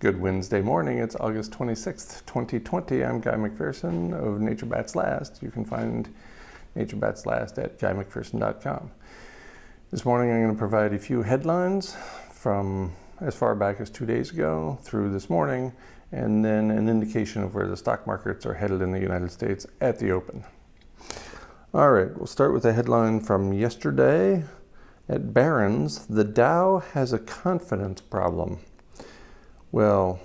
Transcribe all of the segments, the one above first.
Good Wednesday morning. It's August 26th, 2020. I'm Guy McPherson of Nature Bats Last. You can find Nature Bats Last at guymcpherson.com. This morning I'm going to provide a few headlines from as far back as 2 days ago through this morning, and then an indication of where the stock markets are headed in the United States at the open. All right, we'll start with a headline from yesterday at Barron's. The Dow has a confidence problem. Well,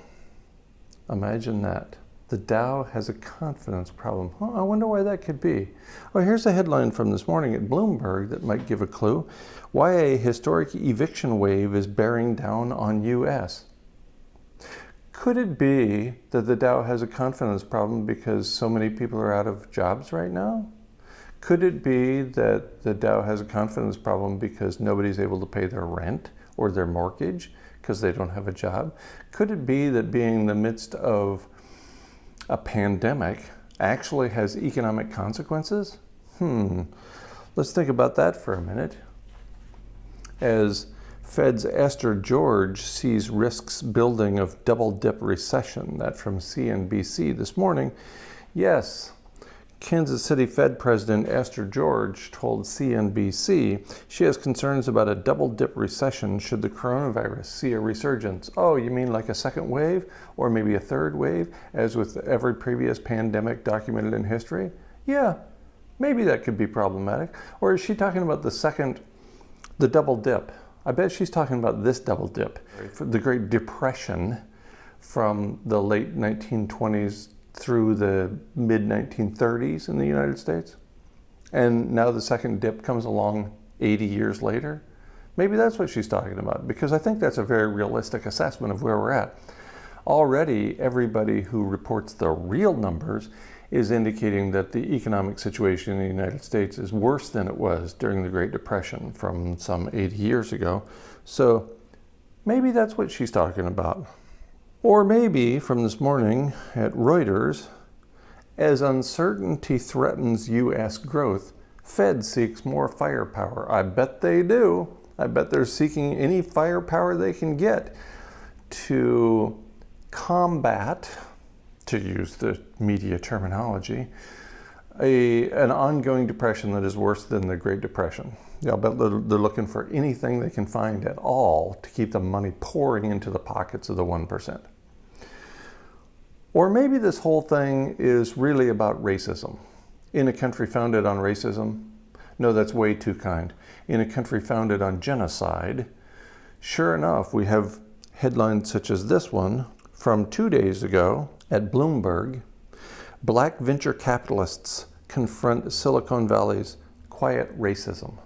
imagine that. The Dow has a confidence problem. I wonder why that could be. Oh, here's a headline from this morning at Bloomberg that might give a clue. Why a historic eviction wave is bearing down on U.S. Could it be that the Dow has a confidence problem because so many people are out of jobs right now? Could it be that the Dow has a confidence problem because nobody's able to pay their rent or their mortgage because they don't have a job? Could it be that being in the midst of a pandemic actually has economic consequences? Let's think about that for a minute. As Fed's Esther George sees risks building of double-dip recession, that from CNBC this morning. Yes, Kansas City Fed President Esther George told CNBC she has concerns about a double-dip recession should the coronavirus see a resurgence. Oh, you mean like a second wave or maybe a third wave, as with every previous pandemic documented in history? Yeah, maybe that could be problematic. Or is she talking about the double dip? I bet she's talking about this double dip, the Great Depression from the late 1920s through the mid-1930s in the United States. And now the second dip comes along 80 years later. Maybe that's what she's talking about, because I think that's a very realistic assessment of where we're at. Already, everybody who reports the real numbers is indicating that the economic situation in the United States is worse than it was during the Great Depression from some 80 years ago. So maybe that's what she's talking about. Or maybe from this morning at Reuters, as uncertainty threatens U.S. growth, Fed seeks more firepower. I bet they do. I bet they're seeking any firepower they can get to combat, to use the media terminology, an ongoing depression that is worse than the Great Depression. Yeah, I'll bet they're looking for anything they can find at all to keep the money pouring into the pockets of the 1%. Or maybe this whole thing is really about racism. In a country founded on racism? No, that's way too kind. In a country founded on genocide? Sure enough, we have headlines such as this one from 2 days ago at Bloomberg. Black venture capitalists confront Silicon Valley's quiet racism.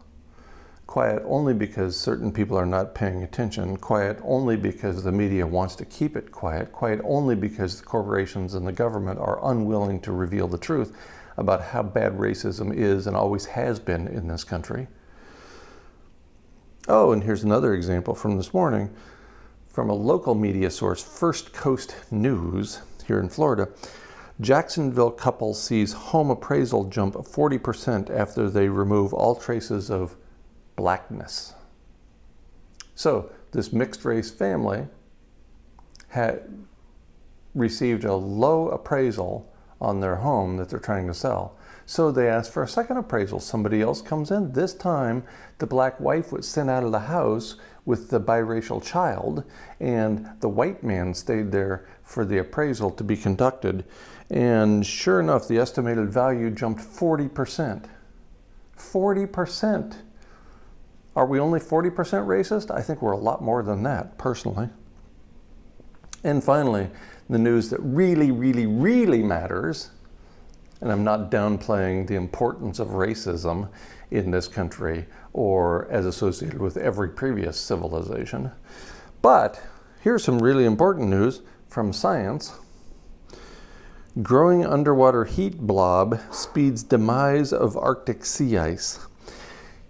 Quiet only because certain people are not paying attention. Quiet only because the media wants to keep it quiet. Quiet only because the corporations and the government are unwilling to reveal the truth about how bad racism is and always has been in this country. Oh, and here's another example from this morning from a local media source, First Coast News here in Florida. Jacksonville couple sees home appraisal jump 40% after they remove all traces of blackness. So this mixed race family had received a low appraisal on their home that they're trying to sell. So they asked for a second appraisal. Somebody else comes in. This time the black wife was sent out of the house with the biracial child, and the white man stayed there for the appraisal to be conducted. And sure enough, the estimated value jumped 40%. 40%. Are we only 40% racist? I think we're a lot more than that, personally. And finally, the news that really, really, really matters, and I'm not downplaying the importance of racism in this country or as associated with every previous civilization. But here's some really important news from science. Growing underwater heat blob speeds demise of Arctic sea ice.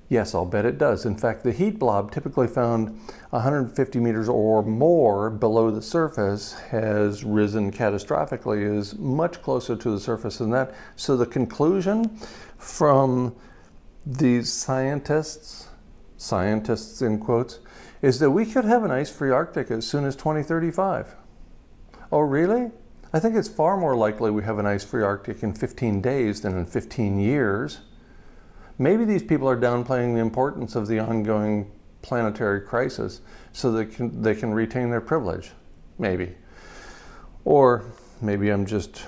Yes, I'll bet it does. In fact, the heat blob, typically found 150 meters or more below the surface, has risen catastrophically, is much closer to the surface than that. So the conclusion from these scientists in quotes, is that we could have an ice-free Arctic as soon as 2035. Oh, really? I think it's far more likely we have an ice-free Arctic in 15 days than in 15 years. Maybe these people are downplaying the importance of the ongoing planetary crisis so they can retain their privilege. Maybe. Or maybe I'm just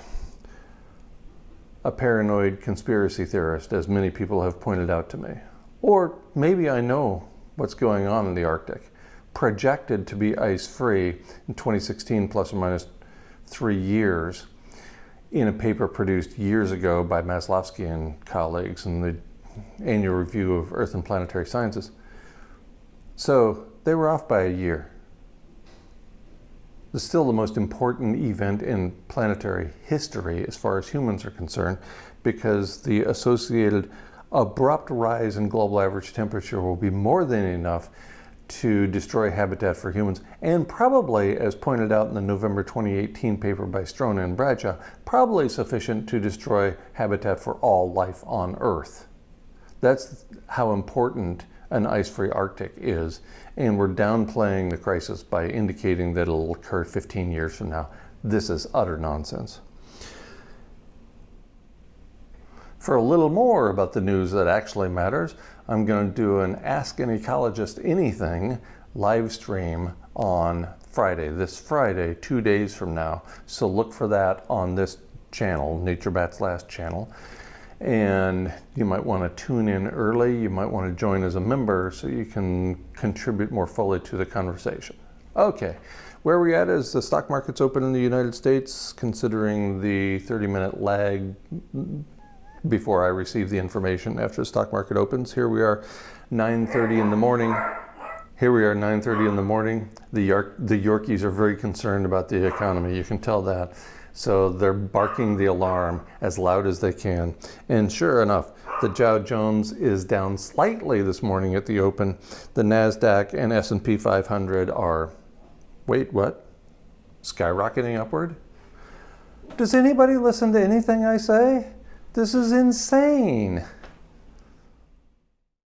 a paranoid conspiracy theorist, as many people have pointed out to me. Or maybe I know what's going on in the Arctic, projected to be ice-free in 2016 plus or minus 3 years in a paper produced years ago by Maslovsky and colleagues in the Annual Review of Earth and Planetary Sciences. So they were off by a year. It's still the most important event in planetary history as far as humans are concerned, because the associated abrupt rise in global average temperature will be more than enough to destroy habitat for humans, and probably, as pointed out in the November 2018 paper by Strona and Bradshaw, probably sufficient to destroy habitat for all life on Earth. That's how important an ice-free Arctic is, and we're downplaying the crisis by indicating that it'll occur 15 years from now. This is utter nonsense. For a little more about the news that actually matters, I'm going to do an Ask an Ecologist Anything live stream on Friday, this Friday, 2 days from now. So look for that on this channel, Nature Bats Last channel. And you might want to tune in early. You might want to join as a member so you can contribute more fully to the conversation. Okay, where we're at is the stock market's open in the United States, considering the 30-minute lag before I receive the information after the stock market opens. Here we are, 9:30 in the morning. Here we are, 9:30 in the morning. The Yorkies are very concerned about the economy. You can tell that. So they're barking the alarm as loud as they can. And sure enough, the Dow Jones is down slightly this morning at the open. The NASDAQ and S&P 500 are, wait, what? Skyrocketing upward? Does anybody listen to anything I say? This is insane.